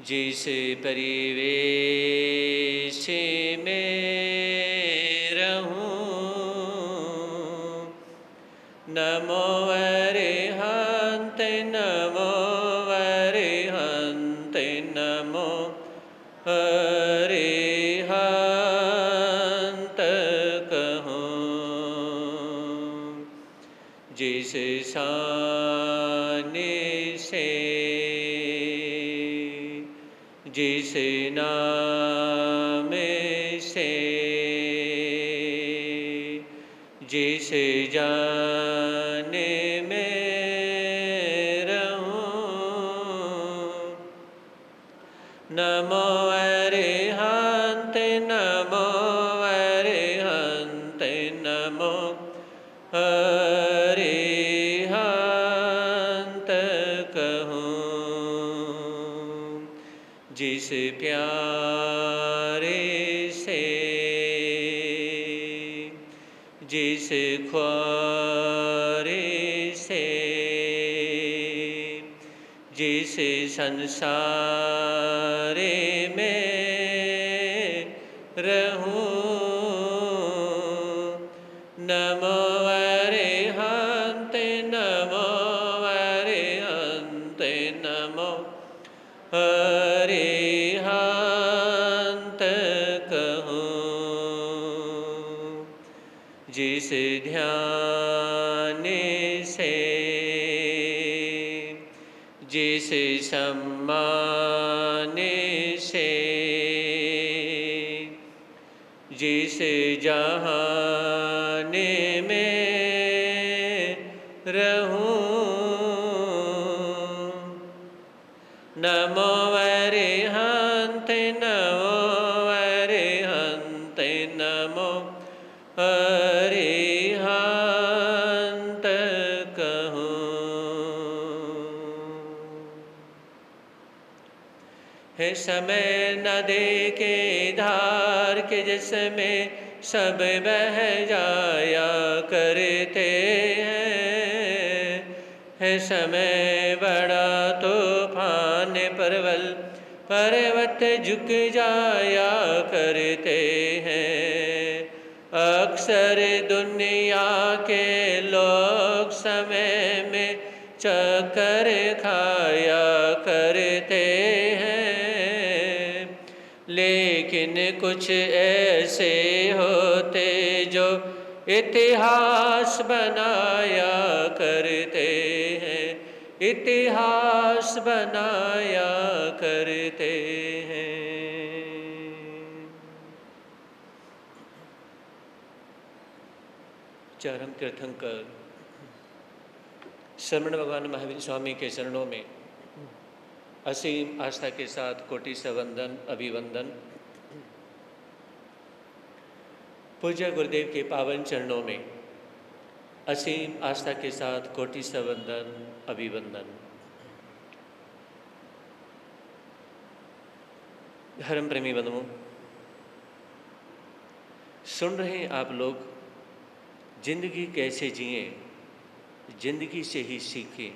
जिस परिवेश में रहूं, नमो अरिहंत नमो अरिहंत नमो अरिहंत कहूं। जिस शान से जिस नाम से जिस जान में रहूं, नमो अरिहंत नमो अरिहंत नमो अरिहंत कहूं। जिस प्यारे से जिस ख्वारे से जिस संसार में रहूं, नमो अरिहंत नमो अरिहंत नमो अरिहंत कहूं। जिस ध्यान से जिस सम्मान से जिस जहान में रहूं, नमो अरिहंत नमो अरिहंत नमो अरिहंत कहूं। है समय नदी के धार के जिसमें सब बह जाया करते हैं। है समय बड़ा तूफान परवल पर्वत झुक जाया करते हैं। अक्सर दुनिया के लोग समय में चक्कर खाया करते हैं, लेकिन कुछ ऐसे होते जो इतिहास बनाया करते हैं, इतिहास बनाया करते हैं। चरम तीर्थंकर श्रमण भगवान महावीर स्वामी के चरणों में असीम आस्था के साथ कोटि से वंदन अभिवंदन। पूज्य गुरुदेव के पावन चरणों में असीम आस्था के साथ कोटि से वंदन अभिवंदन। धर्म प्रेमी बंधुओं, सुन रहे हैं आप लोग, जिंदगी कैसे जिएं, जिंदगी से ही सीखें।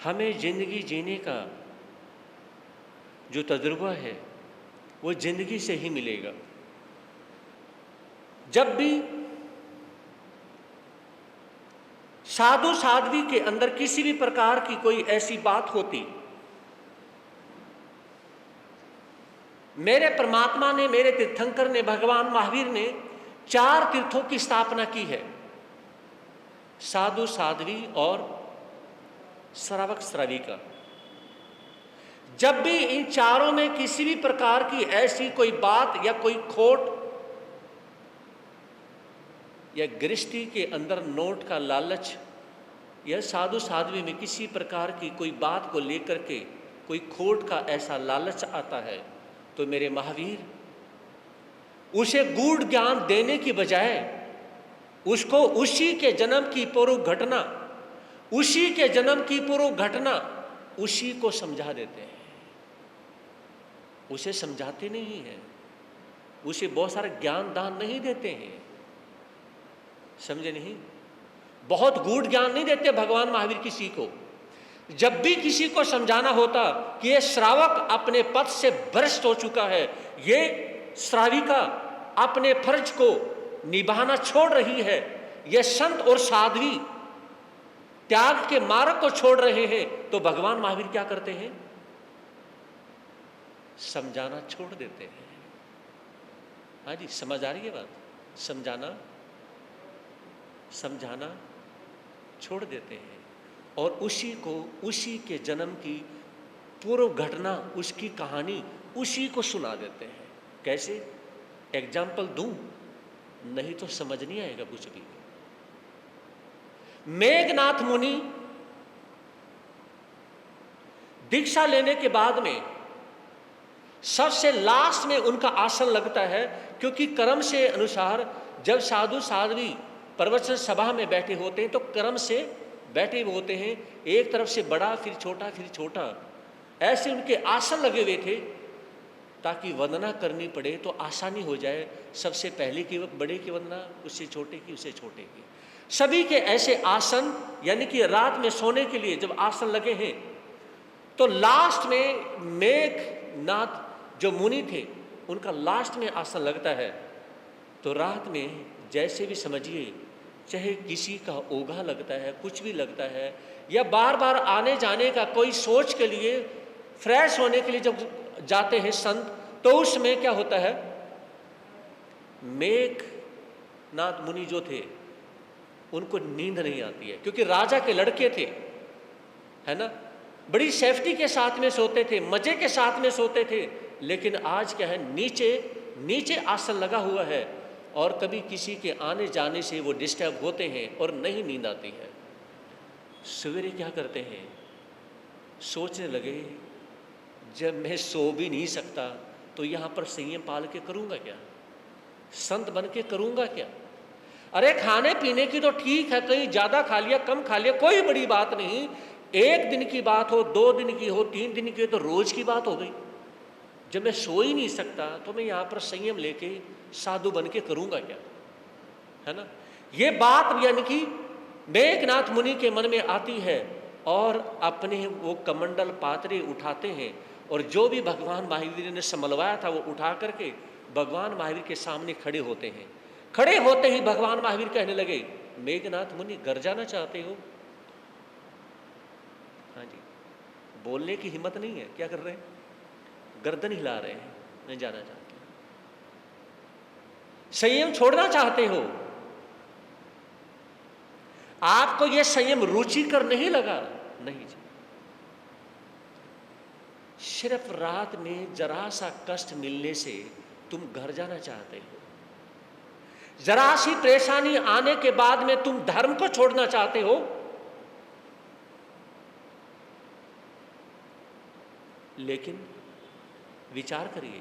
हमें जिंदगी जीने का जो तजुर्बा है वो जिंदगी से ही मिलेगा। जब भी साधु साध्वी के अंदर किसी भी प्रकार की कोई ऐसी बात होती, मेरे परमात्मा ने, मेरे तीर्थंकर ने, भगवान महावीर ने 4 तीर्थों की स्थापना की है, साधु साध्वी और श्रावक श्राविका। जब भी इन चारों में किसी भी प्रकार की ऐसी कोई बात या कोई खोट या गृहस्थी के अंदर नोट का लालच या साधु साध्वी में किसी प्रकार की कोई बात को लेकर के कोई खोट का ऐसा लालच आता है, तो मेरे महावीर उसे गूढ़ ज्ञान देने की बजाय उसको उसी के जन्म की पूर्व घटना, उसी के जन्म की पूर्व घटना उसी को समझा देते हैं। उसे समझाते नहीं हैं, उसे बहुत सारा ज्ञान दान नहीं देते हैं, समझे नहीं। बहुत गूढ़ ज्ञान नहीं देते भगवान महावीर किसी को। जब भी किसी को समझाना होता कि ये श्रावक अपने पद से भ्रष्ट हो चुका है, ये श्राविका अपने फर्ज को निभाना छोड़ रही है, ये संत और साध्वी त्याग के मार्ग को छोड़ रहे हैं, तो भगवान महावीर क्या करते हैं? समझाना छोड़ देते हैं। हाँ जी, समझ आ रही है बात? समझाना छोड़ देते हैं और उसी को, उसी के जन्म की पूर्व घटना, उसकी कहानी उसी को सुना देते हैं। कैसे? एग्जाम्पल दूं? नहीं तो समझ नहीं आएगा कुछ भी। मेघनाथ मुनि दीक्षा लेने के बाद में सबसे लास्ट में उनका आसन लगता है, क्योंकि क्रम से अनुसार जब साधु साध्वी प्रवचन सभा में बैठे होते हैं तो क्रम से बैठे हुए होते हैं, एक तरफ से बड़ा फिर छोटा फिर छोटा, ऐसे उनके आसन लगे हुए थे ताकि वंदना करनी पड़े तो आसानी हो जाए। सबसे पहले की बड़े की वंदना, उससे छोटे की, उससे छोटे की, सभी के ऐसे आसन, यानी कि रात में सोने के लिए जब आसन लगे हैं तो लास्ट में मेघनाथ जो मुनि थे उनका लास्ट में आसन लगता है। तो रात में जैसे भी समझिए, चाहे किसी का ओघा लगता है, कुछ भी लगता है, या बार बार आने जाने का कोई सोच के लिए, फ्रेश होने के लिए जब जाते हैं संत, तो उसमें क्या होता है? मेघनाथ मुनि जो थे उनको नींद नहीं आती है, क्योंकि राजा के लड़के थे, है ना, बड़ी सेफ्टी के साथ में सोते थे, मजे के साथ में सोते थे। लेकिन आज क्या है, नीचे आसन लगा हुआ है और कभी किसी के आने जाने से वो डिस्टर्ब होते हैं और नहीं नींद आती है। सवेरे क्या करते हैं? सोचने लगे, जब मैं सो भी नहीं सकता तो यहाँ पर संयम पाल के करूँगा क्या? संत बन के करूँगा क्या? अरे खाने पीने की तो ठीक है, कहीं ज़्यादा खा लिया कम खा लिया कोई बड़ी बात नहीं, एक दिन की बात हो, 2 दिन की हो, 3 दिन की हो, तो रोज की बात हो गई। जब मैं सो ही नहीं सकता तो मैं यहाँ पर संयम लेके साधु बन के करूँगा क्या? है ना, ये बात यानी कि मेघनाथ मुनि के मन में आती है और अपने वो कमंडल पात्रे उठाते हैं और जो भी भगवान महावीर ने संभलवाया था वो उठा करके भगवान महावीर के सामने खड़े होते हैं। खड़े होते ही भगवान महावीर कहने लगे, मेघनाथ मुनि घर जाना चाहते हो? हाँ जी, बोलने की हिम्मत नहीं है, क्या कर रहे हैं? गर्दन हिला रहे हैं, नहीं जाना चाहते। संयम छोड़ना चाहते हो? आपको यह संयम रुचिकर नहीं लगा? नहीं जी, सिर्फ रात में जरा सा कष्ट मिलने से तुम घर जाना चाहते हो, जरा सी परेशानी आने के बाद में तुम धर्म को छोड़ना चाहते हो। लेकिन विचार करिए,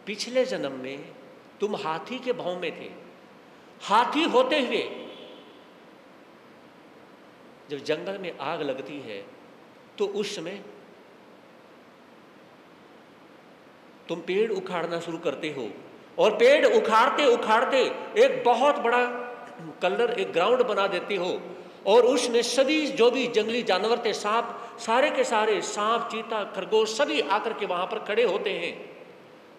पिछले जन्म में तुम हाथी के भाव में थे। हाथी होते हुए जब जंगल में आग लगती है तो उस समय तुम पेड़ उखाड़ना शुरू करते हो और पेड़ उखाड़ते उखाड़ते एक बहुत बड़ा कलर, एक ग्राउंड बना देते हो और उसमें सभी जो भी जंगली जानवर थे, सांप, सारे के सारे सांप, चीता, खरगोश सभी आकर के वहाँ पर खड़े होते हैं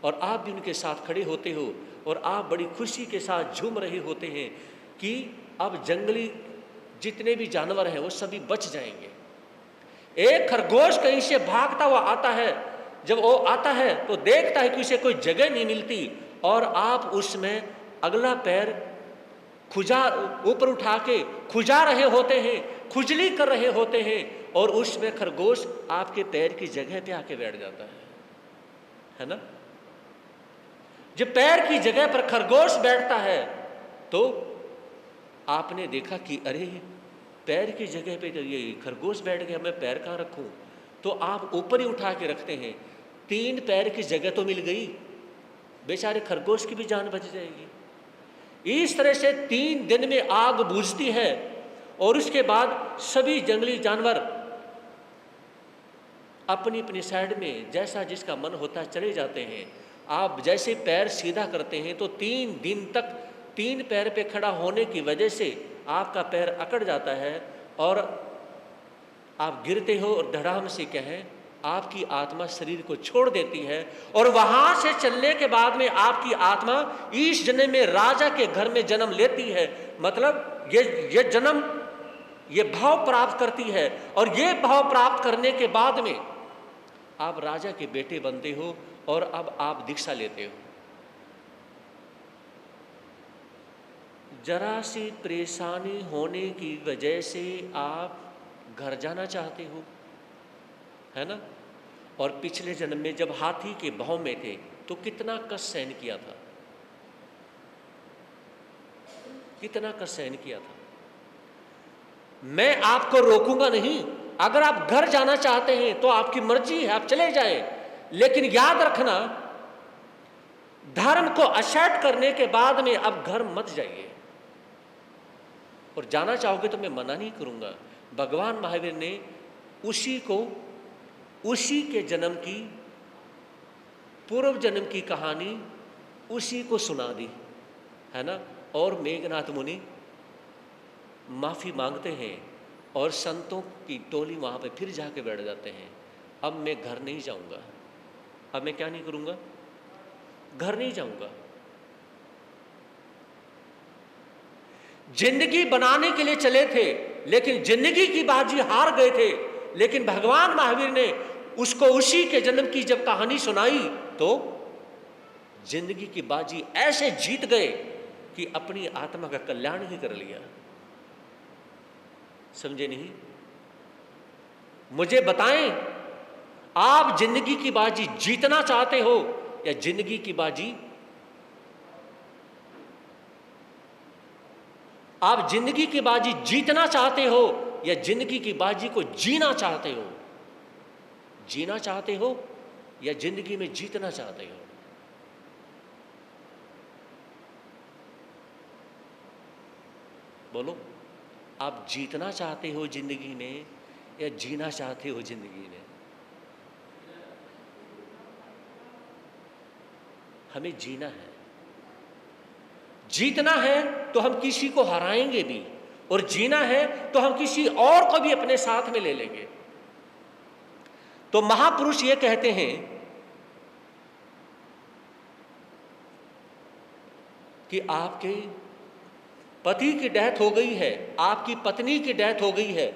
और आप भी उनके साथ खड़े होते हो और आप बड़ी खुशी के साथ झूम रहे होते हैं कि अब जंगली जितने भी जानवर हैं वो सभी बच जाएंगे। एक खरगोश कहीं से भागता हुआ आता है, जब वो आता है तो देखता है कि उसे कोई जगह नहीं मिलती और आप उसमें अगला पैर खुजा ऊपर उठा के खुजा रहे होते हैं, खुजली कर रहे होते हैं और उसमें खरगोश आपके पैर की जगह पे आके बैठ जाता है ना। जब पैर की जगह पर खरगोश बैठता है तो आपने देखा कि अरे पैर की जगह पे तो ये खरगोश बैठ गया, मैं पैर कहाँ रखूं? तो आप ऊपर ही उठा के रखते हैं, 3 पैर की जगह तो मिल गई, बेचारे खरगोश की भी जान बच जाएगी। इस तरह से 3 दिन में आग बुझती है और उसके बाद सभी जंगली जानवर अपनी अपनी साइड में जैसा जिसका मन होता है चले जाते हैं। आप जैसे पैर सीधा करते हैं तो 3 दिन तक तीन पैर पे खड़ा होने की वजह से आपका पैर अकड़ जाता है और आप गिरते हो और धड़ाम से कहें आपकी आत्मा शरीर को छोड़ देती है और वहां से चलने के बाद में आपकी आत्मा इस जन्म में राजा के घर में जन्म लेती है। मतलब ये जन्म ये भाव प्राप्त करती है और ये भाव प्राप्त करने के बाद में आप राजा के बेटे बनते हो और अब आप दीक्षा लेते हो। जरा सी परेशानी होने की वजह से आप घर जाना चाहते हो, है ना? और पिछले जन्म में जब हाथी के भाव में थे तो कितना कष्ट सहन किया था, कितना कष्ट सहन किया था। मैं आपको रोकूंगा नहीं, अगर आप घर जाना चाहते हैं तो आपकी मर्जी है, आप चले जाएं, लेकिन याद रखना धर्म को असेप्ट करने के बाद में अब घर मत जाइए। और जाना चाहोगे तो मैं मना नहीं करूंगा। भगवान महावीर ने उसी के जन्म की पूर्व जन्म की कहानी उसी को सुना दी, है ना? और मेघनाथ मुनि माफी मांगते हैं और संतों की टोली वहां पे फिर जाके बैठ जाते हैं। अब मैं घर नहीं जाऊंगा, अब मैं क्या नहीं करूंगा, घर नहीं जाऊंगा। जिंदगी बनाने के लिए चले थे लेकिन जिंदगी की बाजी हार गए थे, लेकिन भगवान महावीर ने उसको उसी के जन्म की जब कहानी सुनाई तो जिंदगी की बाजी ऐसे जीत गए कि अपनी आत्मा का कल्याण ही कर लिया। समझे नहीं? मुझे बताएं, आप जिंदगी की बाजी जीतना चाहते हो या जिंदगी की बाजी? आप जिंदगी की बाजी जीतना चाहते हो या जिंदगी की बाजी को जीना चाहते हो? जीना चाहते हो या जिंदगी में जीतना चाहते हो? बोलो, आप जीतना चाहते हो जिंदगी में या जीना चाहते हो जिंदगी में? हमें जीना है। जीतना है तो हम किसी को हराएंगे भी, और जीना है तो हम किसी और को भी अपने साथ में ले लेंगे। तो महापुरुष ये कहते हैं कि आपके पति की डेथ हो गई है, आपकी पत्नी की डेथ हो गई है,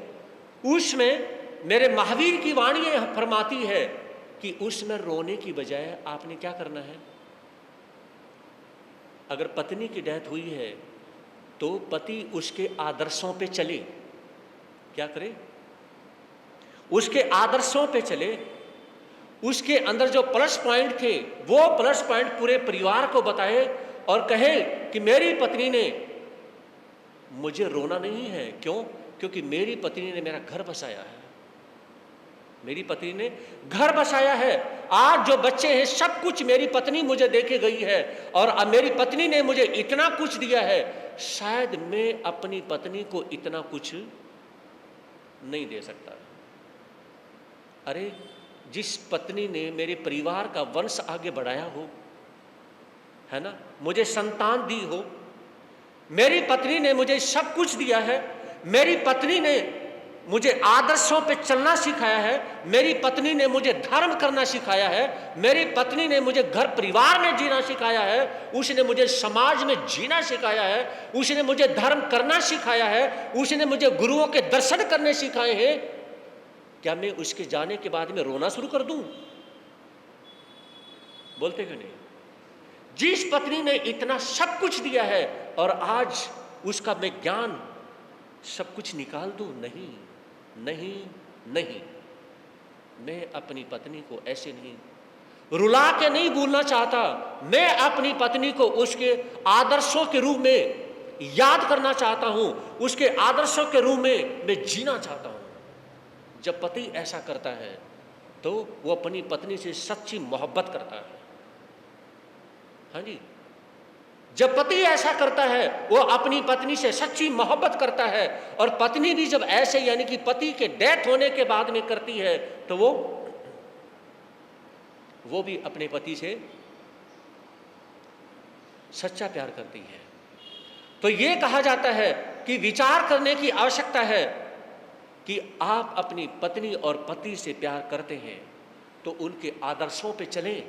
उसमें मेरे महावीर की वाणी फरमाती है कि उसमें रोने की बजाय आपने क्या करना है? अगर पत्नी की डेथ हुई है तो पति उसके आदर्शों पे चले। क्या करे? उसके आदर्शों पे चले। उसके अंदर जो प्लस पॉइंट थे वो प्लस पॉइंट पूरे परिवार को बताए और कहे कि मेरी पत्नी ने मुझे रोना नहीं है। क्यों? क्योंकि मेरी पत्नी ने मेरा घर बसाया है, मेरी पत्नी ने घर बसाया है। आज जो बच्चे हैं सब कुछ मेरी पत्नी मुझे देके गई है और अब मेरी पत्नी ने मुझे इतना कुछ दिया है, शायद मैं अपनी पत्नी को इतना कुछ नहीं दे सकता। अरे जिस पत्नी ने मेरे परिवार का वंश आगे बढ़ाया हो, है ना, मुझे संतान दी हो, मेरी पत्नी ने मुझे सब कुछ दिया है, मेरी पत्नी ने मुझे आदर्शों पे चलना सिखाया है, मेरी पत्नी ने मुझे धर्म करना सिखाया है, मेरी पत्नी ने मुझे घर परिवार में जीना सिखाया है, उसने मुझे समाज में जीना सिखाया है, उसने मुझे धर्म करना सिखाया है, उसने मुझे गुरुओं के दर्शन करने सिखाए हैं। क्या मैं उसके जाने के बाद में रोना शुरू कर दूं? बोलते क्यों नहीं? जिस पत्नी ने इतना सब कुछ दिया है और आज उसका मैं ज्ञान सब कुछ निकाल दूं? नहीं नहीं नहीं, मैं अपनी पत्नी को ऐसे नहीं रुला के नहीं भूलना चाहता। मैं अपनी पत्नी को उसके आदर्शों के रूप में याद करना चाहता हूं, उसके आदर्शों के रूप में मैं जीना चाहता हूं। जब पति ऐसा करता है तो वो अपनी पत्नी से सच्ची मोहब्बत करता है। हाँ जी, जब पति ऐसा करता है वो अपनी पत्नी से सच्ची मोहब्बत करता है, और पत्नी भी जब ऐसे यानी कि पति के डेथ होने के बाद में करती है तो वो भी अपने पति से सच्चा प्यार करती है। तो ये कहा जाता है कि विचार करने की आवश्यकता है कि आप अपनी पत्नी और पति से प्यार करते हैं तो उनके आदर्शों पे चलें,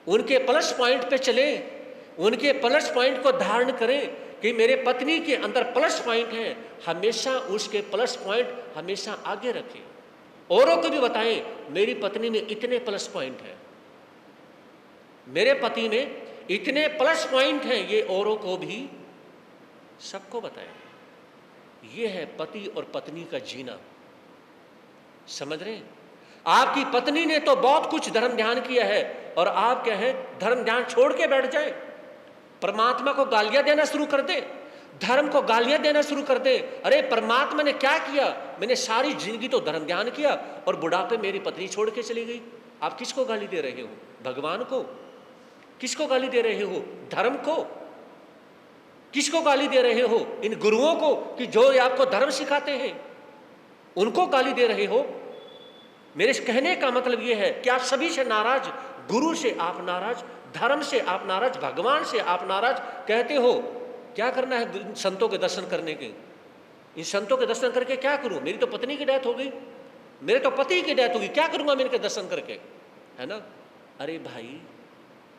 उनके प्लस पॉइंट पे चलें, उनके प्लस पॉइंट को धारण करें कि मेरे पत्नी के अंदर प्लस पॉइंट है, हमेशा उसके प्लस पॉइंट हमेशा आगे रखें। औरों को भी बताएं मेरी पत्नी में इतने प्लस पॉइंट हैं, मेरे पति में इतने प्लस पॉइंट हैं, ये औरों को भी सबको बताएं। ये है पति और पत्नी का जीना। समझ रहे हैं? आपकी पत्नी ने तो बहुत कुछ धर्म ध्यान किया है और आप क्या है, धर्म ध्यान छोड़ के बैठ जाए, परमात्मा को गालियां देना शुरू कर दे, धर्म को गालियां देना शुरू कर दे। अरे परमात्मा ने क्या किया, मैंने सारी जिंदगी तो धर्म ध्यान किया और बुढ़ापे मेरी पत्नी छोड़ के चली गई। आप किसको गाली दे रहे हो? भगवान को? किसको गाली दे रहे हो? धर्म को? किसको गाली दे रहे हो? इन गुरुओं को कि जो आपको धर्म सिखाते हैं, उनको गाली दे रहे हो। मेरे कहने का मतलब यह है कि आप सभी से नाराज, गुरु से आप नाराज, धर्म से आप नाराज, भगवान से आप नाराज। कहते हो क्या करना है संतों के दर्शन करने के? इन संतों के दर्शन करके क्या करूं? मेरी तो पत्नी की डेथ हो गई, मेरे तो पति की डेथ होगी, क्या करूंगा मैं इनके दर्शन करके? है ना? अरे भाई,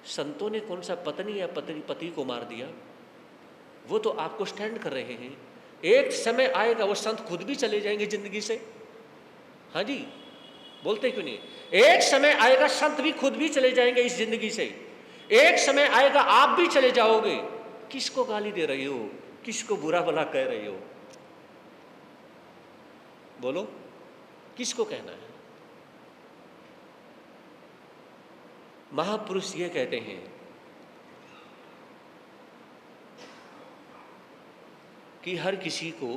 संतों ने कौन सा पत्नी या पति को मार दिया? वो तो आपको स्टैंड कर रहे हैं। एक समय आएगा वो संत खुद भी चले जाएंगे जिंदगी से। हाँ जी, बोलते क्यों नहीं? एक समय आएगा संत भी खुद भी चले जाएंगे इस जिंदगी से। एक समय आएगा आप भी चले जाओगे। किसको गाली दे रहे हो? किसको बुरा भला कह रहे हो? बोलो, किसको कहना है? महापुरुष ये कहते हैं कि हर किसी को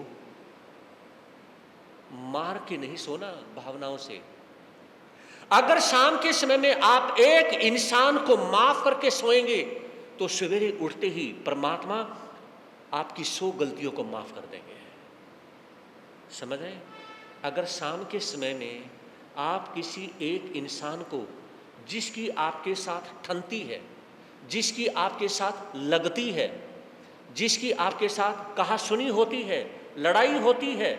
मार के नहीं सोना भावनाओं से। अगर शाम के समय में आप एक इंसान को माफ करके सोएंगे तो सवेरे उठते ही परमात्मा आपकी 100 गलतियों को माफ कर देंगे। समझ रहे? अगर शाम के समय में आप किसी एक इंसान को, जिसकी आपके साथ ठनती है, जिसकी आपके साथ लगती है, जिसकी आपके साथ कहा सुनी होती है, लड़ाई होती है,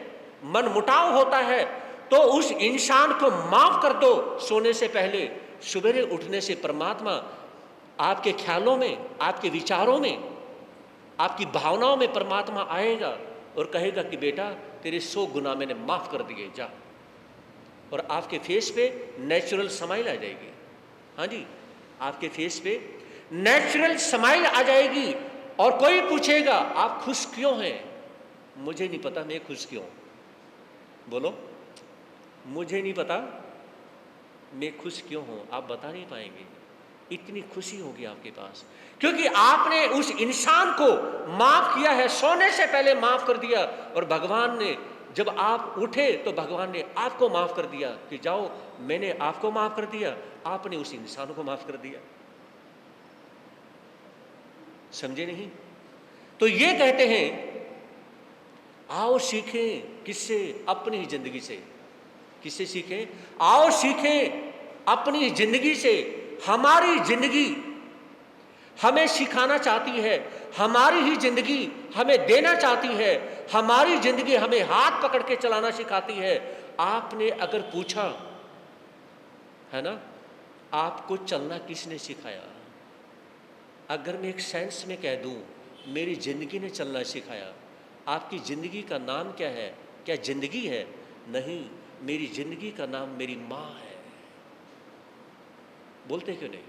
मन मुटाव होता है, तो उस इंसान को माफ कर दो सोने से पहले। सवेरे उठने से परमात्मा आपके ख्यालों में, आपके विचारों में, आपकी भावनाओं में परमात्मा आएगा और कहेगा कि बेटा तेरे 100 गुनाह मैंने माफ कर दिए, जा। और आपके फेस पे नेचुरल स्माइल आ जाएगी। हाँ जी, आपके फेस पे नेचुरल स्माइल आ जाएगी। और कोई पूछेगा आप खुश क्यों हैं? मुझे नहीं पता मैं खुश क्यों। बोलो, मुझे नहीं पता मैं खुश क्यों हूं। आप बता नहीं पाएंगे, इतनी खुशी होगी आपके पास, क्योंकि आपने उस इंसान को माफ किया है, सोने से पहले माफ कर दिया। और भगवान ने, जब आप उठे तो भगवान ने आपको माफ कर दिया कि जाओ मैंने आपको माफ कर दिया, आपने उस इंसान को माफ कर दिया। समझे नहीं? तो ये कहते हैं आओ सीखें। किससे? अपनी ही जिंदगी से। किससे सीखें? आओ सीखें अपनी जिंदगी से। हमारी जिंदगी हमें सिखाना चाहती है, हमारी ही जिंदगी हमें देना चाहती है, हमारी जिंदगी हमें हाथ पकड़ के चलाना सिखाती है। आपने अगर पूछा है ना, आपको चलना किसने सिखाया? अगर मैं एक सेंस में कह दूं, मेरी जिंदगी ने चलना सिखाया। आपकी जिंदगी का नाम क्या है? क्या जिंदगी है? नहीं, मेरी जिंदगी का नाम मेरी माँ है। बोलते क्यों नहीं?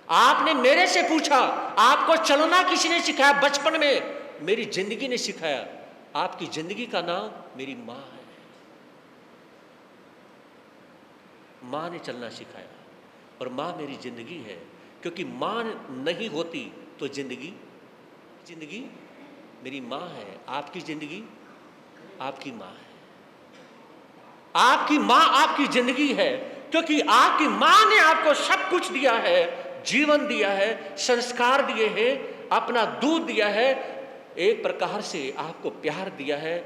आपने मेरे से पूछा आपको चलना किसने सिखाया? बचपन में मेरी जिंदगी ने सिखाया। आपकी जिंदगी का नाम मेरी माँ है। माँ ने चलना सिखाया और माँ मेरी जिंदगी है, क्योंकि माँ नहीं होती तो जिंदगी मेरी माँ है। आपकी जिंदगी आपकी माँ है। आपकी माँ आपकी जिंदगी है, क्योंकि आपकी माँ ने आपको सब कुछ दिया है, जीवन दिया है, संस्कार दिए हैं, अपना दूध दिया है, एक प्रकार से आपको प्यार दिया है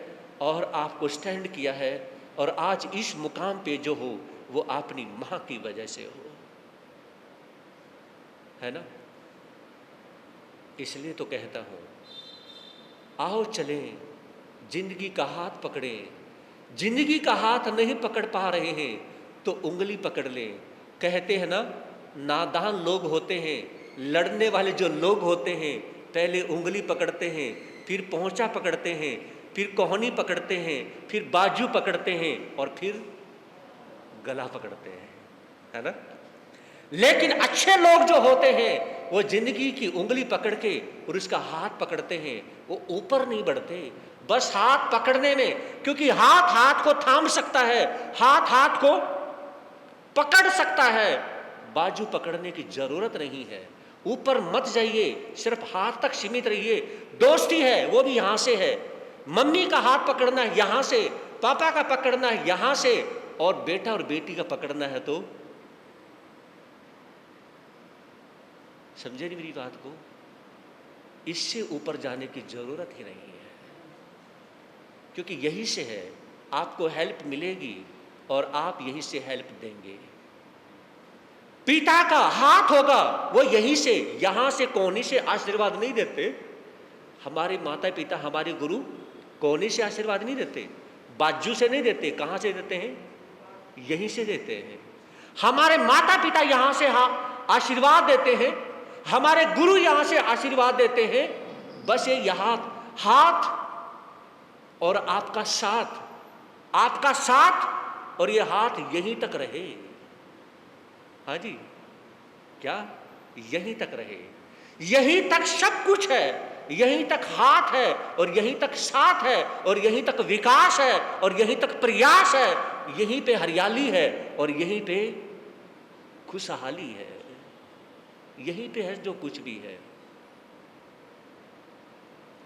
और आपको स्टैंड किया है। और आज इस मुकाम पे जो हो वो अपनी माँ की वजह से हो, है ना? इसलिए तो कहता हूँ, आओ चले जिंदगी का हाथ पकड़े। जिंदगी का हाथ नहीं पकड़ पा रहे हैं तो उंगली पकड़ ले। कहते हैं ना, नादान लोग होते हैं, लड़ने वाले जो लोग होते हैं, पहले उंगली पकड़ते हैं, फिर पहुंचा पकड़ते हैं, फिर कोहनी पकड़ते हैं, फिर बाजू पकड़ते हैं और फिर गला पकड़ते हैं, है ना। लेकिन अच्छे लोग जो होते हैं वो जिंदगी की उंगली पकड़ के और उसका हाथ पकड़ते हैं, वो ऊपर नहीं बढ़ते, बस हाथ पकड़ने में, क्योंकि हाथ हाथ को थाम सकता है, हाथ हाथ को पकड़ सकता है, बाजू पकड़ने की जरूरत नहीं है। ऊपर मत जाइए, सिर्फ हाथ तक सीमित रहिए। दोस्ती है वो भी यहां से है, मम्मी का हाथ पकड़ना है यहां से, पापा का पकड़ना है यहां से, और बेटा और बेटी का पकड़ना है तो समझे नहीं मेरी बात को, इससे ऊपर जाने की जरूरत ही नहीं है, क्योंकि यही से है आपको हेल्प मिलेगी और आप यही से हेल्प देंगे। पिता का हाथ होगा वो यही से, यहां से कोहनी से आशीर्वाद नहीं देते। हमारे माता पिता, हमारे गुरु कोहनी से आशीर्वाद नहीं देते, बाजू से नहीं देते, कहां से देते हैं? यहीं से देते हैं। हमारे माता पिता यहां से आशीर्वाद देते हैं, हमारे गुरु यहां से आशीर्वाद देते हैं। बस ये यहाँ हाथ और आपका साथ, आपका साथ और ये हाथ यहीं तक रहे। हाँ जी, क्या यहीं तक रहे? यहीं तक सब कुछ है, यहीं तक हाथ है और यहीं तक साथ है और यहीं तक विकास है और यहीं तक प्रयास है, यहीं पे हरियाली है और यहीं पे खुशहाली है, यहीं पे है जो कुछ भी है।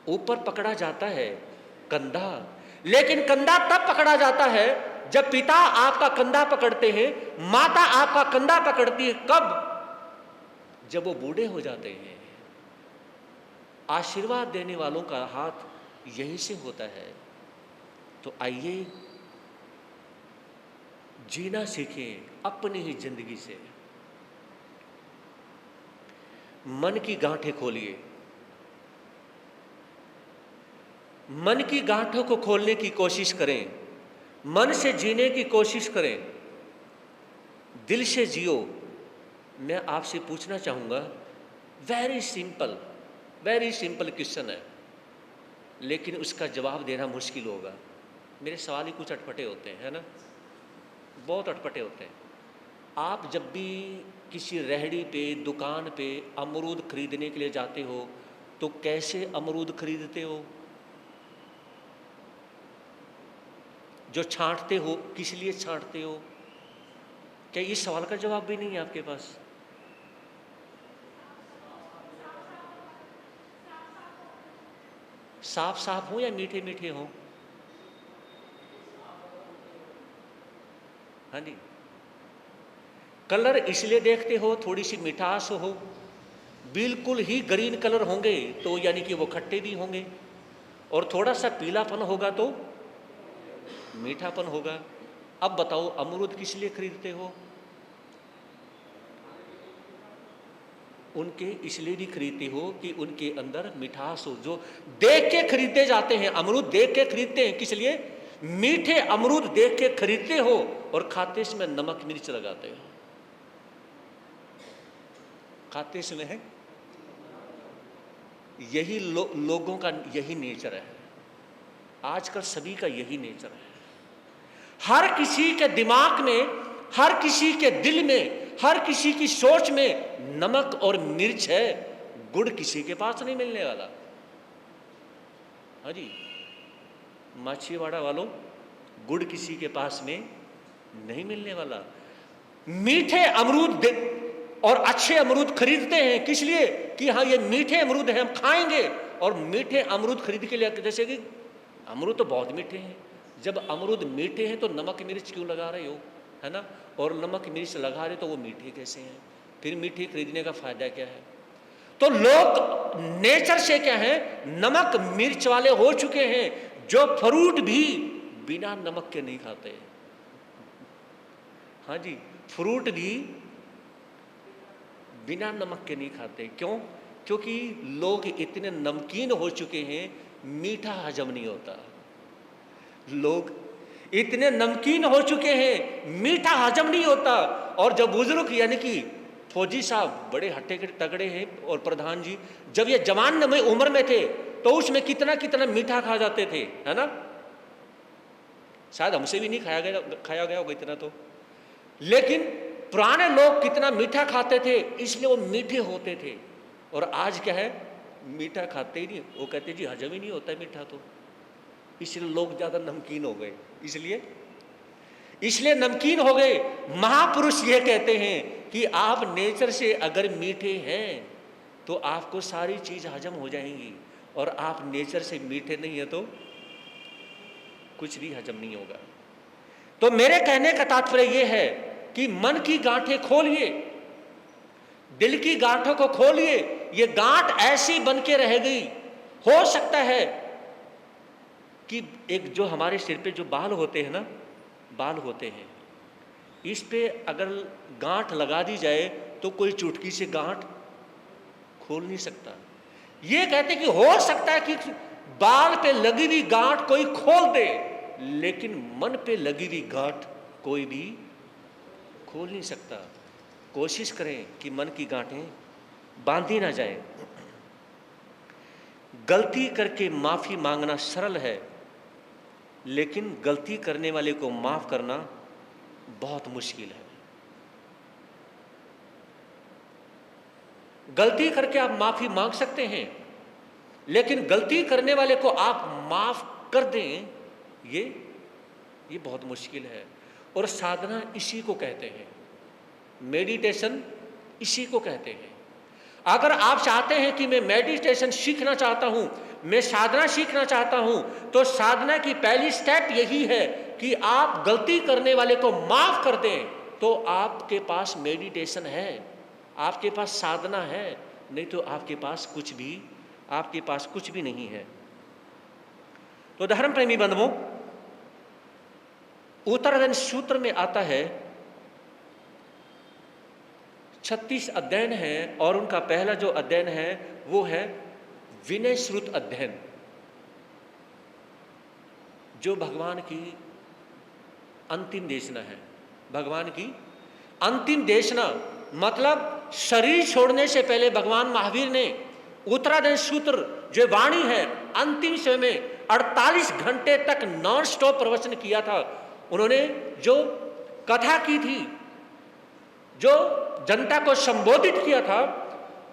ऊपर पकड़ा जाता है कंधा, लेकिन कंधा तब पकड़ा जाता है जब पिता आपका कंधा पकड़ते हैं, माता आपका कंधा पकड़ती है। कब? जब वो बूढ़े हो जाते हैं। आशीर्वाद देने वालों का हाथ यहीं से होता है। तो आइए जीना सीखें अपनी ही जिंदगी से। मन की गांठें खोलिए, मन की गांठों को खोलने की कोशिश करें, मन से जीने की कोशिश करें, दिल से जियो। मैं आपसे पूछना चाहूँगा, वेरी सिंपल क्वेश्चन है, लेकिन उसका जवाब देना मुश्किल होगा। मेरे सवाल ही कुछ अटपटे होते हैं, है ना, बहुत अटपटे होते हैं। आप जब भी किसी रेहड़ी पे, दुकान पे अमरूद खरीदने के लिए जाते हो तो कैसे अमरूद खरीदते हो? जो छांटते हो किस लिए छांटते हो? क्या इस सवाल का जवाब भी नहीं है आपके पास? साफ साफ हो या मीठे मीठे हो? हाँ जी। कलर इसलिए देखते हो थोड़ी सी मिठास हो, बिल्कुल ही ग्रीन कलर होंगे तो यानी कि वो खट्टे भी होंगे, और थोड़ा सा पीलापन होगा तो मीठापन होगा। अब बताओ अमरूद किस लिए खरीदते हो? उनके इसलिए भी खरीदते हो कि उनके अंदर मिठास हो। जो देख के खरीदे जाते हैं, अमरूद देख के खरीदते हैं, किस लिए? मीठे अमरूद देख के खरीदते हो और खाते समय नमक मिर्च लगाते हो। खाते समय है यही लोगों का यही नेचर है, आजकल सभी का यही नेचर है। हर किसी के दिमाग में, हर किसी के दिल में, हर किसी की सोच में नमक और मिर्च है, गुड़ किसी के पास नहीं मिलने वाला। हाँ जी, माछीवाड़ा वालों, गुड़ किसी के पास में नहीं मिलने वाला। मीठे अमरूद और अच्छे अमरूद खरीदते हैं, किस लिए? कि हाँ ये मीठे अमरूद हैं, हम खाएंगे। और मीठे अमरूद खरीद के लिए, जैसे कि अमरूद तो बहुत मीठे हैं, जब अमरूद मीठे हैं तो नमक मिर्च क्यों लगा रहे हो, है ना? और नमक मिर्च लगा रहे तो वो मीठे कैसे हैं? फिर मीठे खरीदने का फायदा क्या है? तो लोग नेचर से क्या है, नमक मिर्च वाले हो चुके हैं। जो फ्रूट भी बिना नमक के नहीं खाते। हाँ जी, फ्रूट भी बिना नमक के नहीं खाते। क्यों? क्योंकि लोग इतने नमकीन हो चुके हैं, मीठा हजम नहीं होता। लोग इतने नमकीन हो चुके हैं, मीठा हजम नहीं होता। और जब बुजुर्ग यानी कि फौजी साहब बड़े हट्टे तगड़े हैं और प्रधान जी, जब ये जवान में उम्र में थे तो उसमें कितना कितना मीठा खा जाते थे, है ना। शायद हमसे भी नहीं खाया गया होगा इतना तो, लेकिन पुराने लोग कितना मीठा खाते थे, इसलिए वो मीठे होते थे। और आज क्या है, मीठा खाते ही नहीं, वो कहते जी हजम ही नहीं होता है मीठा, तो इसलिए लोग ज्यादा नमकीन हो गए। इसलिए नमकीन हो गए। महापुरुष ये कहते हैं कि आप नेचर से अगर मीठे हैं तो आपको सारी चीज हजम हो जाएंगी, और आप नेचर से मीठे नहीं है तो कुछ भी हजम नहीं होगा। तो मेरे कहने का तात्पर्य यह है कि मन की गांठें खोलिए, दिल की गांठों को खोलिए। ये गांठ ऐसी बन के रह गई, हो सकता है कि एक जो हमारे सिर पे जो बाल होते हैं ना, बाल होते हैं, इस पे अगर गांठ लगा दी जाए तो कोई चुटकी से गांठ खोल नहीं सकता। ये कहते कि हो सकता है कि बाल पे लगी हुई गांठ कोई खोल दे, लेकिन मन पे लगी हुई गांठ कोई भी खोल नहीं सकता। कोशिश करें कि मन की गांठें बांधी ना जाए। गलती करके माफी मांगना सरल है, लेकिन गलती करने वाले को माफ करना बहुत मुश्किल है। गलती करके आप माफी मांग सकते हैं, लेकिन गलती करने वाले को आप माफ कर दें, ये बहुत मुश्किल है। और साधना इसी को कहते हैं, मेडिटेशन इसी को कहते हैं। अगर आप चाहते हैं कि मैं मेडिटेशन सीखना चाहता हूं, मैं साधना सीखना चाहता हूं, तो साधना की पहली स्टेप यही है कि आप गलती करने वाले को माफ कर दें, तो आपके पास मेडिटेशन है, आपके पास साधना है। नहीं तो आपके पास कुछ भी नहीं है। तो धर्म प्रेमी बंधुओं, उत्तरायण सूत्र में आता है 36 अध्ययन है, और उनका पहला जो अध्ययन है वो है विनय श्रुत अध्ययन, जो भगवान की अंतिम देशना है। भगवान की अंतिम देशना मतलब शरीर छोड़ने से पहले भगवान महावीर ने उत्तरायण सूत्र जो वाणी है, अंतिम समय में 48 घंटे तक नॉन स्टॉप प्रवचन किया था। उन्होंने जो कथा की थी, जो जनता को संबोधित किया था,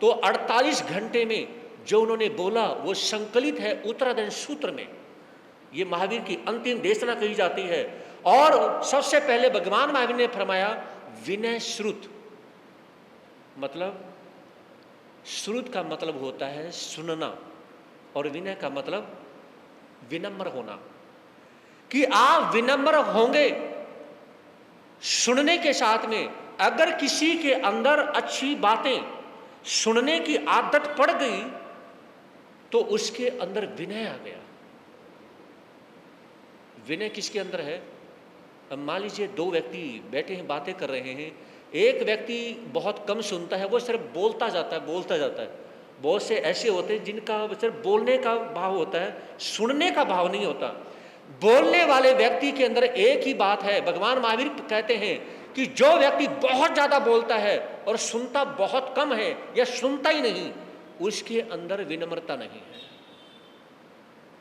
तो 48 घंटे में जो उन्होंने बोला वो संकलित है उत्तरायण सूत्र में। ये महावीर की अंतिम देशना कही जाती है। और सबसे पहले भगवान महावीर ने फरमाया विनय श्रुत, मतलब श्रुत का मतलब होता है सुनना, और विनय का मतलब विनम्र होना। कि आप विनम्र होंगे सुनने के साथ में। अगर किसी के अंदर अच्छी बातें सुनने की आदत पड़ गई तो उसके अंदर विनय आ गया। विनय किसके अंदर है? अब मान लीजिए दो व्यक्ति बैठे हैं, बातें कर रहे हैं। एक व्यक्ति बहुत कम सुनता है, वो सिर्फ बोलता जाता है। बहुत से ऐसे होते हैं जिनका सिर्फ बोलने का भाव होता है, सुनने का भाव नहीं होता। बोलने वाले व्यक्ति के अंदर एक ही बात है। भगवान महावीर कहते हैं कि जो व्यक्ति बहुत ज्यादा बोलता है और सुनता बहुत कम है या सुनता ही नहीं, उसके अंदर विनम्रता नहीं है।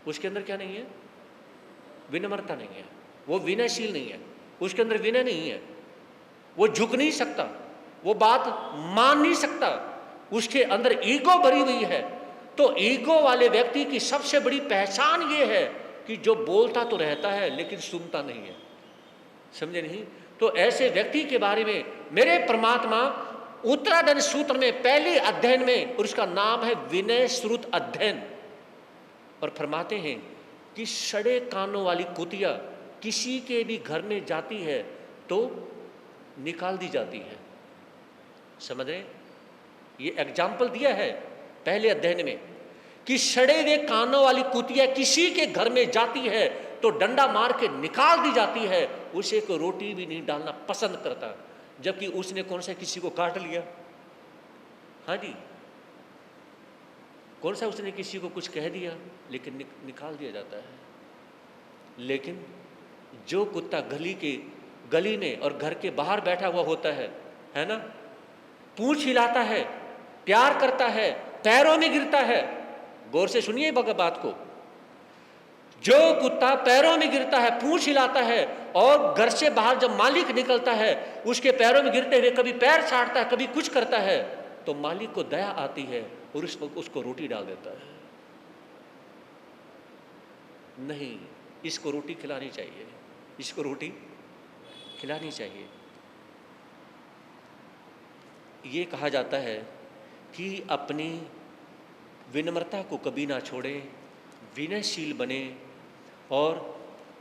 उसके अंदर क्या नहीं है? विनम्रता नहीं है। वो विनयशील नहीं है, उसके अंदर विनय नहीं है। वो झुक नहीं सकता, वो बात मान नहीं सकता, उसके अंदर ईगो भरी हुई है। तो ईगो वाले व्यक्ति की सबसे बड़ी पहचान ये है कि जो बोलता तो रहता है लेकिन सुनता नहीं है। समझे नहीं? तो ऐसे व्यक्ति के बारे में मेरे परमात्मा उत्तरायण सूत्र में पहले अध्ययन में, और उसका नाम है विनय श्रुत अध्ययन, और फरमाते हैं कि सड़े कानों वाली कुतिया किसी के भी घर में जाती है तो निकाल दी जाती है। समझ रहे? ये एग्जाम्पल दिया है पहले अध्ययन में कि सड़े हुए कानों वाली कुतिया किसी के घर में जाती है तो डंडा मार के निकाल दी जाती है। उसे को रोटी भी नहीं डालना पसंद करता, जबकि उसने कौन सा किसी को काट लिया। हाँ जी, कौन सा उसने किसी को कुछ कह दिया, लेकिन निकाल दिया जाता है। लेकिन जो कुत्ता गली में और घर के बाहर बैठा हुआ होता है ना, पूंछ हिलाता है, प्यार करता है, पैरों में गिरता है। गौर से सुनिए बात को। जो कुत्ता पैरों में गिरता है, पूंछ हिलाता है, और घर से बाहर जब मालिक निकलता है उसके पैरों में गिरते हुए कभी पैर छाड़ता है, कभी कुछ करता है, तो मालिक को दया आती है और उसको रोटी डाल देता है। नहीं, इसको रोटी खिलानी चाहिए, इसको रोटी खिलानी चाहिए। ये कहा जाता है कि अपनी विनम्रता को कभी ना छोड़ें, विनयशील बने और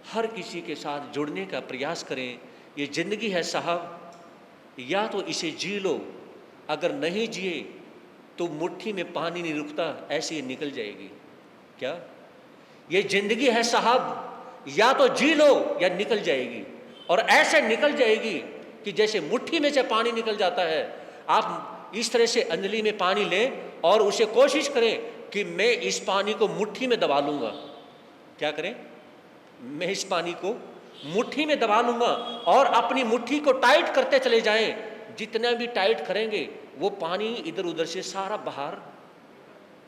हर किसी के साथ जुड़ने का प्रयास करें। ये ज़िंदगी है साहब, या तो इसे जी लो, अगर नहीं जिए तो मुट्ठी में पानी नहीं रुकता, ऐसे ही निकल जाएगी। क्या ये ज़िंदगी है साहब, या तो जी लो या निकल जाएगी, और ऐसे निकल जाएगी कि जैसे मुट्ठी में से पानी निकल जाता है। आप इस तरह से अंजलि में पानी लें और उसे कोशिश करें कि मैं इस पानी को मुट्ठी में दबा लूँगा। क्या करें? मैं इस पानी को मुट्ठी में दबा लूँगा, और अपनी मुट्ठी को टाइट करते चले जाएं। जितना भी टाइट करेंगे वो पानी इधर उधर से सारा बाहर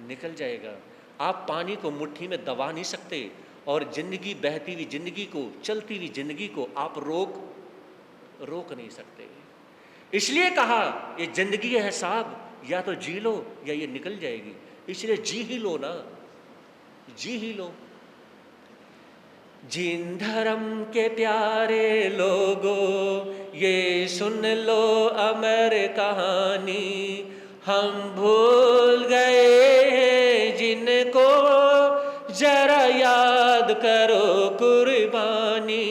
निकल जाएगा। आप पानी को मुट्ठी में दबा नहीं सकते, और जिंदगी, बहती हुई जिंदगी को, चलती हुई जिंदगी को आप रोक नहीं सकते। इसलिए कहा ये जिंदगी है साहब, या तो जी लो या ये निकल जाएगी। इसलिए जी ही लो ना, जी ही लो। जिन धर्म के प्यारे लोगों ये सुन लो अमर कहानी, हम भूल गए जिनको जरा याद करो कुर्बानी।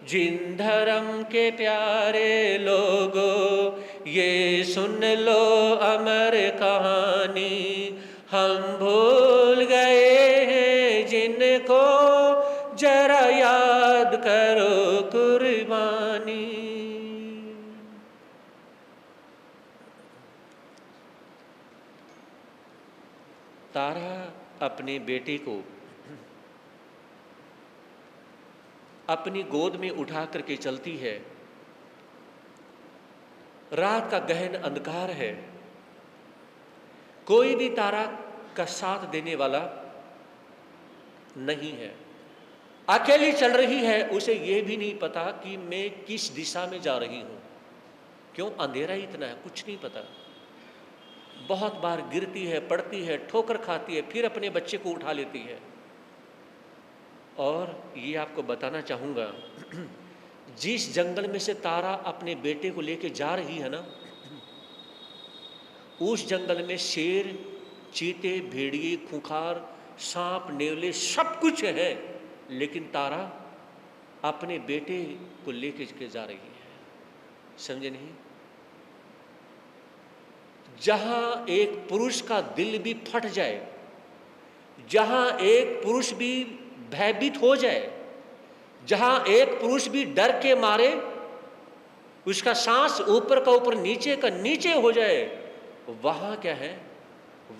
जिन धर्म के प्यारे लोगों ये सुन लो अमर कहानी, हम भूल गए हैं जिनको जरा याद करो कुर्बानी। तारा अपने बेटे को अपनी गोद में उठा करके चलती है। रात का गहन अंधकार है, कोई भी तारा का साथ देने वाला नहीं है। अकेली चल रही है, उसे यह भी नहीं पता कि मैं किस दिशा में जा रही हूं। क्यों? अंधेरा ही इतना है, कुछ नहीं पता। बहुत बार गिरती है, पड़ती है, ठोकर खाती है, फिर अपने बच्चे को उठा लेती है। और ये आपको बताना चाहूँगा, जिस जंगल में से तारा अपने बेटे को लेके जा रही है ना, उस जंगल में शेर, चीते, भेड़िए, खूंखार, सांप, नेवले सब कुछ है, लेकिन तारा अपने बेटे को लेके के जा रही है। समझे नहीं? जहां एक पुरुष का दिल भी फट जाए, जहां एक पुरुष भी भयभीत हो जाए, जहां एक पुरुष भी डर के मारे उसका सांस ऊपर का ऊपर, नीचे का नीचे हो जाए, वहां क्या है?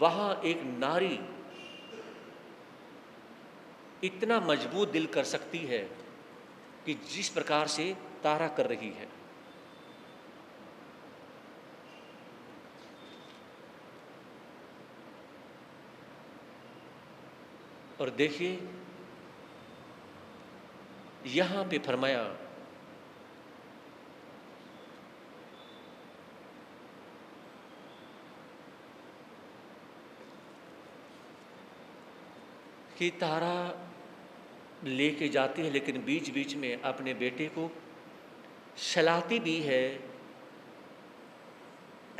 वहां एक नारी इतना मजबूत दिल कर सकती है कि जिस प्रकार से तारा कर रही है। और देखिए यहां पे फरमाया कि तारा लेके जाती है, लेकिन बीच बीच में अपने बेटे को सहलाती भी है।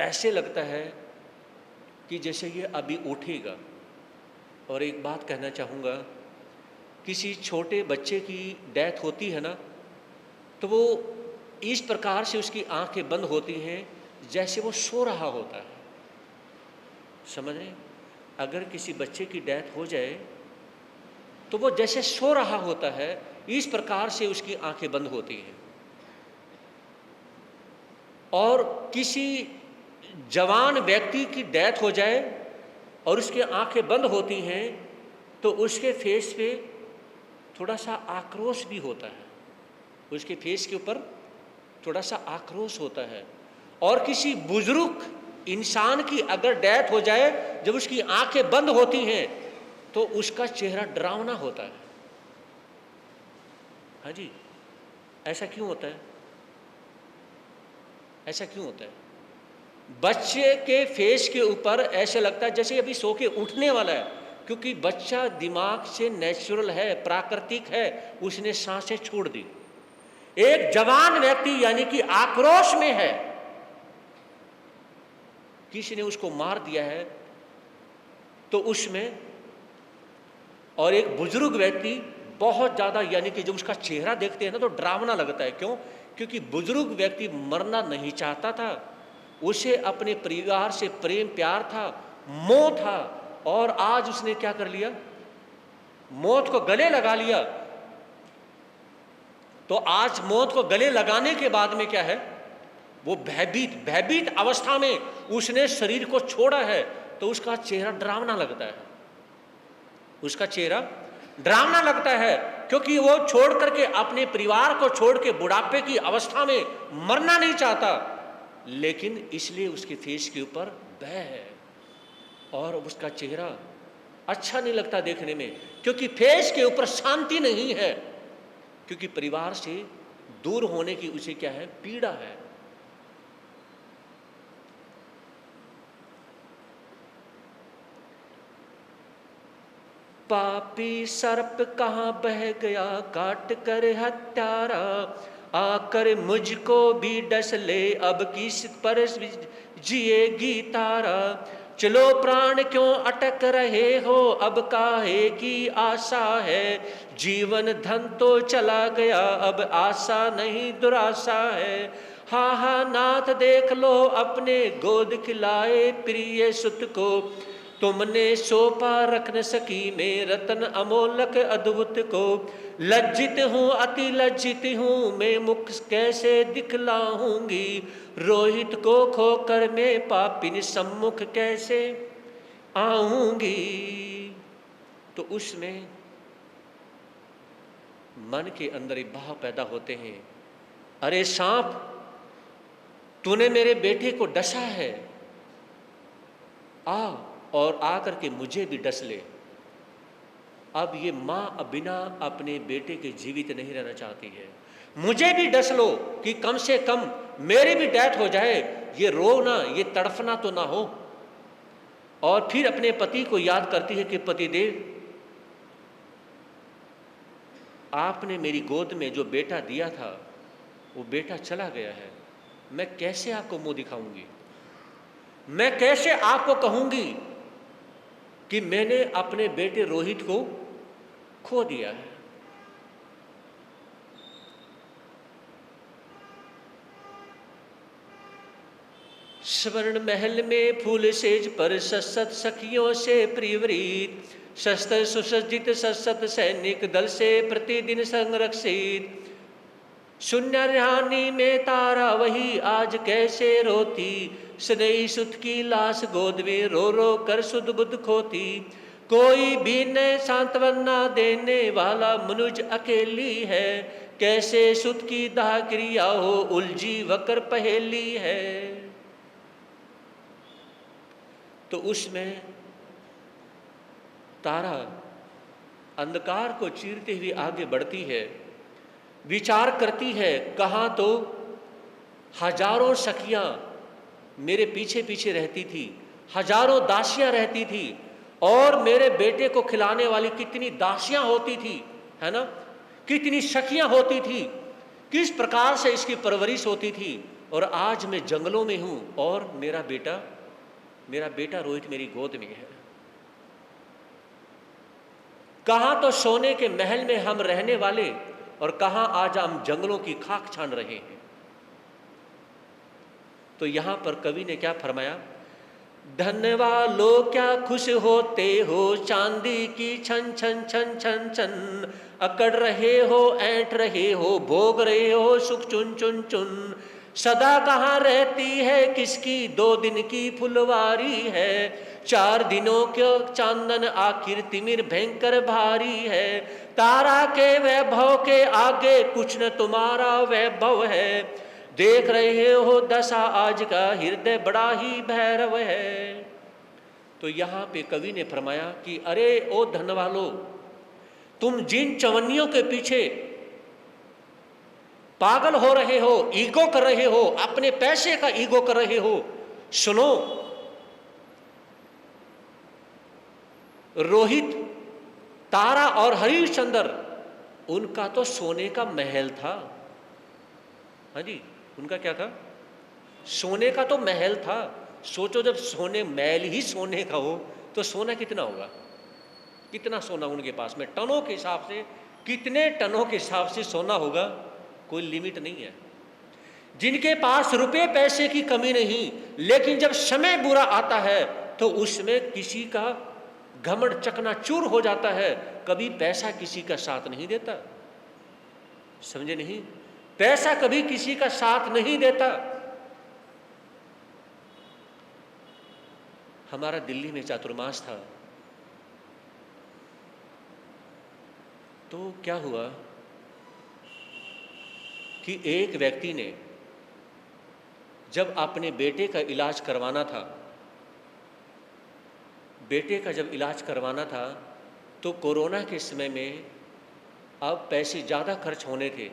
ऐसे लगता है कि जैसे ये अभी उठेगा। और एक बात कहना चाहूँगा, किसी छोटे बच्चे की डेथ होती है ना, तो वो इस प्रकार से उसकी आंखें बंद होती हैं जैसे वो सो रहा होता है। समझ रहे? अगर किसी बच्चे की डेथ हो जाए तो वो जैसे सो रहा होता है, इस प्रकार से उसकी आंखें बंद होती हैं। और किसी जवान व्यक्ति की डेथ हो जाए और उसकी आंखें बंद होती हैं तो उसके फेस पे थोड़ा सा आक्रोश भी होता है, उसके फेस के ऊपर थोड़ा सा आक्रोश होता है। और किसी बुजुर्ग इंसान की अगर डेथ हो जाए, जब उसकी आंखें बंद होती हैं तो उसका चेहरा डरावना होता है। हाँ जी, ऐसा क्यों होता है? ऐसा क्यों होता है? बच्चे के फेस के ऊपर ऐसा लगता है जैसे अभी सो के उठने वाला है, क्योंकि बच्चा दिमाग से नेचुरल है, प्राकृतिक है, उसने सांसें छोड़ दी। एक जवान व्यक्ति यानी कि आक्रोश में है, किसी ने उसको मार दिया है तो उसमें, और एक बुजुर्ग व्यक्ति बहुत ज्यादा, यानी कि जब उसका चेहरा देखते हैं ना तो डरावना लगता है। क्यों? क्योंकि बुजुर्ग व्यक्ति मरना नहीं चाहता था, उसे अपने परिवार से प्रेम प्यार था, मोह था, और आज उसने क्या कर लिया? मौत को गले लगा लिया। तो आज मौत को गले लगाने के बाद में क्या है? वो भयभीत अवस्था में उसने शरीर को छोड़ा है, तो उसका चेहरा डरावना लगता है, उसका चेहरा डरावना लगता है, क्योंकि वो छोड़ करके, अपने परिवार को छोड़ के बुढ़ापे की अवस्था में मरना नहीं चाहता, लेकिन इसलिए उसके फेस के ऊपर भय है और उसका चेहरा अच्छा नहीं लगता देखने में, क्योंकि फेस के ऊपर शांति नहीं है, क्योंकि परिवार से दूर होने की उसे क्या है? पीड़ा है। पापी सर्प कहाँ बह गया, काट कर हत्यारा, आकर मुझको भी डस ले, अब किस पर जिएगी तारा। चलो प्राण क्यों अटक रहे हो, अब काहे की आशा है, जीवन धन तो चला गया, अब आशा नहीं दुराशा है। हा हा नाथ देख लो अपने गोद खिलाए प्रिय सुत को, तुमने सौंपा रख न सकी मैं रतन अमोलक अद्भुत को। लज्जित हूँ अति लज्जित हूँ मैं, मुख कैसे दिखलाऊंगी, रोहित को खोकर मैं पापिन सम्मुख कैसे आऊंगी। तो उसमें मन के अंदर एक भाव पैदा होते हैं, अरे सांप, तूने मेरे बेटे को डसा है, आ और आकर के मुझे भी डस ले। अब ये माँ बिना अपने बेटे के जीवित नहीं रहना चाहती है, मुझे भी डस लो कि कम से कम मेरी भी डेथ हो जाए, ये रोना, ये तड़फना तो ना हो। और फिर अपने पति को याद करती है कि पतिदेव, आपने मेरी गोद में जो बेटा दिया था वो बेटा चला गया है, मैं कैसे आपको मुंह दिखाऊंगी, मैं कैसे आपको कहूंगी कि मैंने अपने बेटे रोहित को खो दिया है। स्वर्ण महल में फूल सेज पर सशत सखियों से प्रियवरीत, शस्त्र सुसज्जित सशत सैनिक दल से प्रतिदिन संरक्षित। शून्य रानी में तारा वही आज कैसे रोती, स्नेही सुत की लाश गोद में रो रो कर सुध बुध खोती। कोई भी न सांत्वना देने वाला मनुज अकेली है, कैसे सुत की दाह क्रिया हो उलझी वकर पहेली है। तो उसमें तारा अंधकार को चीरते हुए आगे बढ़ती है, विचार करती है, कहाँ तो हजारों सखियां मेरे पीछे पीछे रहती थी, हजारों दासियां रहती थी, और मेरे बेटे को खिलाने वाली कितनी दासियां होती थी, है ना, कितनी सखियां होती थी, किस प्रकार से इसकी परवरिश होती थी। और आज मैं जंगलों में हूं और मेरा बेटा रोहित मेरी गोद में है। कहां तो सोने के महल में हम रहने वाले, और कहां आज हम जंगलों की खाक छान रहे हैं। तो यहां पर कवि ने क्या फरमाया, धन वालो क्या खुश होते हो, चांदी की छन छन छन छन छन, अकड़ रहे हो ऐंठ रहे हो, भोग रहे हो सुख चुन चुन चुन। सदा कहाँ रहती है, किसकी 2 दिन की फुलवारी है। 4 दिनों के चांदन आखिर तिमिर भयंकर भारी है। तारा के वैभव के आगे कुछ न तुम्हारा वैभव है। देख रहे हो दशा आज का, हृदय बड़ा ही भैरव है। तो यहाँ पे कवि ने फरमाया कि अरे ओ धन वालो, तुम जिन चवन्नियों के पीछे पागल हो रहे हो, ईगो कर रहे हो, अपने पैसे का ईगो कर रहे हो, सुनो, रोहित, तारा और हरिश्चंद्र, उनका तो सोने का महल था। हाँ जी, उनका क्या था? सोने का तो महल था। सोचो, जब सोने महल ही सोने का हो तो सोना कितना होगा? कितना सोना उनके पास में, टनों के हिसाब से, कितने टनों के हिसाब से सोना होगा, कोई लिमिट नहीं है। जिनके पास रुपए पैसे की कमी नहीं, लेकिन जब समय बुरा आता है तो उसमें किसी का घमंड चकनाचूर हो जाता है। कभी पैसा किसी का साथ नहीं देता, समझे नहीं? पैसा कभी किसी का साथ नहीं देता। हमारा दिल्ली में चातुर्मास था, तो क्या हुआ कि एक व्यक्ति ने जब अपने बेटे का इलाज करवाना था, बेटे का जब इलाज करवाना था तो कोरोना के समय में अब पैसे ज़्यादा खर्च होने थे,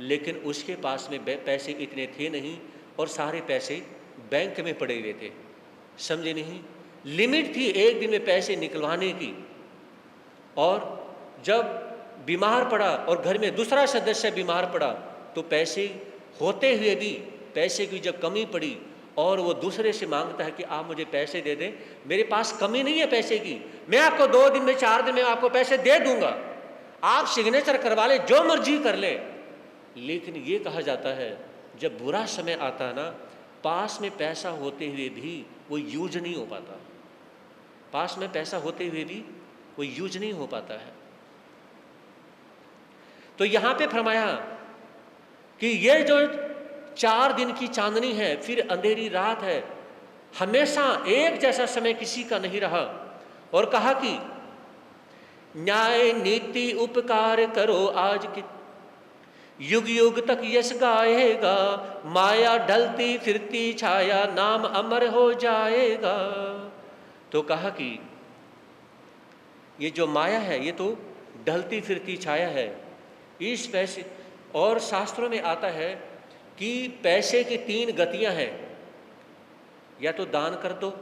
लेकिन उसके पास में पैसे इतने थे नहीं और सारे पैसे बैंक में पड़े हुए थे, समझे नहीं? लिमिट थी एक दिन में पैसे निकलवाने की। और जब बीमार पड़ा और घर में दूसरा सदस्य बीमार पड़ा तो पैसे होते हुए भी पैसे की जब कमी पड़ी और वो दूसरे से मांगता है कि आप मुझे पैसे दे दें, मेरे पास कमी नहीं है पैसे की, मैं आपको 2 दिन में 4 दिन में आपको पैसे दे दूंगा, आप सिग्नेचर करवा ले, जो मर्जी कर ले। लेकिन ये कहा जाता है जब बुरा समय आता है ना, पास में पैसा होते हुए भी वो यूज नहीं हो पाता, पास में पैसा होते हुए भी वो यूज नहीं हो पाता है। तो यहां पे फरमाया कि ये जो 4 दिन की चांदनी है, फिर अंधेरी रात है, हमेशा एक जैसा समय किसी का नहीं रहा। और कहा कि न्याय नीति उपकार करो आज की, युग युग तक यश गाएगा, माया ढलती फिरती छाया, नाम अमर हो जाएगा। तो कहा कि ये जो माया है ये तो ढलती फिरती छाया है, इस पैसे, और शास्त्रों में आता है कि पैसे की 3 गतियां हैं, या तो दान कर दो,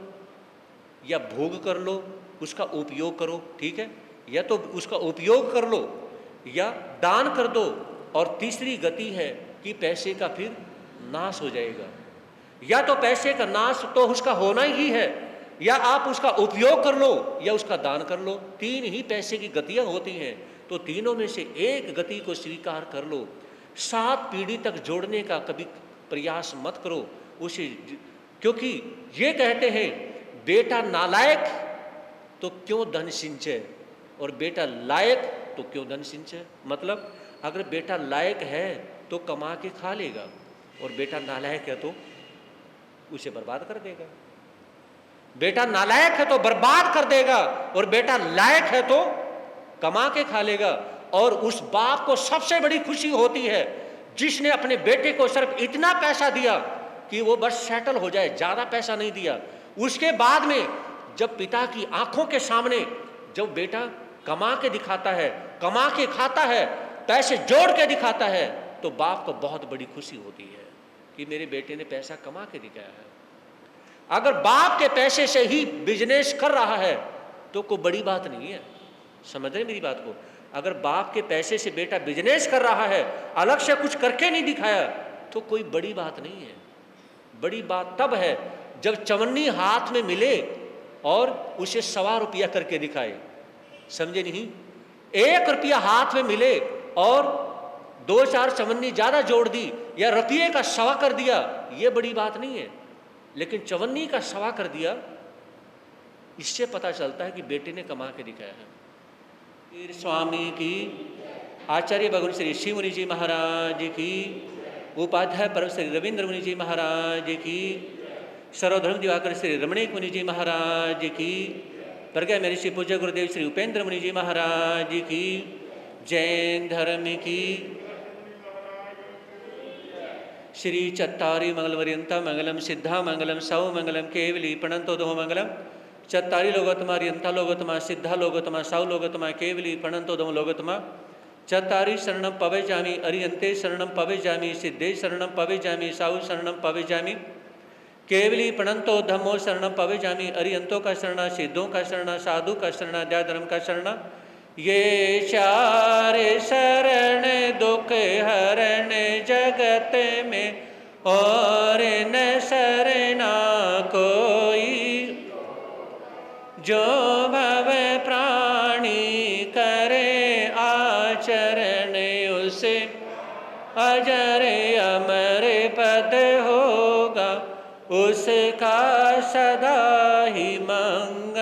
या भोग कर लो, उसका उपयोग करो, ठीक है, या तो उसका उपयोग कर लो या दान कर दो, और तीसरी गति है कि पैसे का फिर नाश हो जाएगा। या तो पैसे का नाश तो उसका होना ही है, या आप उसका उपयोग कर लो या उसका दान कर लो। 3 ही पैसे की गतियां होती हैं, तो तीनों में से एक गति को स्वीकार कर लो। 7 पीढ़ी तक जोड़ने का कभी प्रयास मत करो उसे, क्योंकि ये कहते हैं बेटा नालायक तो क्यों धन सिंचे, और बेटा लायक तो क्यों धन सिंचे। मतलब अगर बेटा लायक है तो कमा के खा लेगा, और बेटा नालायक है तो उसे बर्बाद कर देगा। बेटा नालायक है तो बर्बाद कर देगा, और बेटा लायक है तो कमा के खा लेगा। और उस बाप को सबसे बड़ी खुशी होती है जिसने अपने बेटे को सिर्फ इतना पैसा दिया कि वो बस सेटल हो जाए, ज्यादा पैसा नहीं दिया। उसके बाद में जब पिता की आंखों के सामने जब बेटा कमा के दिखाता है, कमा के खाता है, पैसे जोड़ के दिखाता है, तो बाप को बहुत बड़ी खुशी होती है कि मेरे बेटे ने पैसा कमा के दिखाया है। अगर बाप के पैसे से ही बिजनेस कर रहा है तो कोई बड़ी बात नहीं है, समझ रहे मेरी बात को। अगर बाप के पैसे से बेटा बिजनेस कर रहा है, अलग से कुछ करके नहीं दिखाया, तो कोई बड़ी बात नहीं है। बड़ी बात तब है जब चवन्नी हाथ में मिले और उसे 1.25 रुपया करके दिखाए, समझे नहीं। 1 रुपया हाथ में मिले और 2-4 चवन्नी ज्यादा जोड़ दी, या रुपये का 1.25 कर दिया, ये बड़ी बात नहीं है। लेकिन चवन्नी का 1.25 कर दिया, इससे पता चलता है कि बेटे ने कमा के दिखाया है। स्वामी की, आचार्य भगवान श्री शिव मुनि जी महाराज की। उपाध्याय परम श्री रविंद्र मुनि जी महाराज की, सर्वधर्म दिवाकर श्री रमणीक मुनि जी महाराज की, प्रज्ञा मेरे श्री पूज्य गुरुदेव श्री उपेंद्र मुनि जी महाराज की, जैन धर्म की, श्री चत्तारी मंगलमरियंता मंगलम सिद्धा मंगलम सौ मंगलम केवली प्रणंतो दो मंगलम, चत्तारी लोगोत्तमा रियंता लोगोत्तमा सिद्धा लोगोत्तमा सौ लोगोत्तमा केवली प्रणंतो दो लोगोत्तमा, चत्तारी शरणम पवे जामी अरियंते शरणम पवे जामी सिद्धे शरणम पवे जामी साहु शरणम पवे जामी, केवली प्रणंतो धम्मो शरणम पवे जामी अरियंतों का शरणा सिद्धों का शरणा साधु का शरणा दया धर्म का शरणा, ये चार शरण दुख हरण जगत में और न शरणा कोई, जो भव प्राणी करे आचरण उसे अजर अमर पद होगा, उसका सदा ही मंगल।